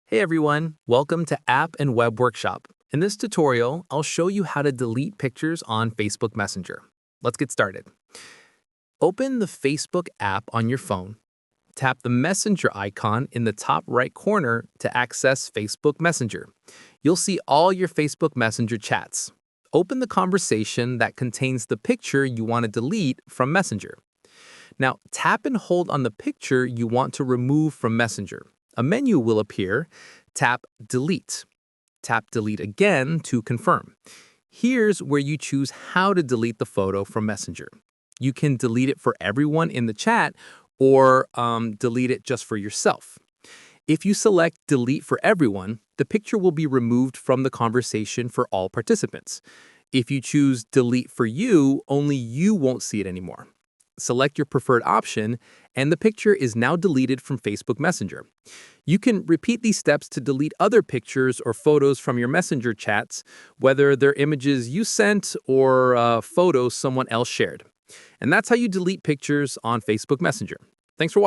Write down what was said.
Hey everyone, welcome to App and Web Workshop. In this tutorial, I'll show you how to delete pictures on Facebook Messenger. Let's get started. Open the Facebook app on your phone. Tap the Messenger icon in the top right corner to access Facebook Messenger. You'll see all your Facebook Messenger chats. Open the conversation that contains the picture you want to delete from Messenger. Now, tap and hold on the picture you want to remove from Messenger. A menu will appear. Tap Delete. Tap Delete again to confirm. Here's where you choose how to delete the photo from Messenger. You can delete it for everyone in the chat or delete it just for yourself. If you select Delete for everyone, the picture will be removed from the conversation for all participants. If you choose Delete for you, only you won't see it anymore. Select your preferred option, and the picture is now deleted from Facebook Messenger. You can repeat these steps to delete other pictures or photos from your Messenger chats, whether they're images you sent or photos someone else shared. And that's how you delete pictures on Facebook Messenger. Thanks for watching.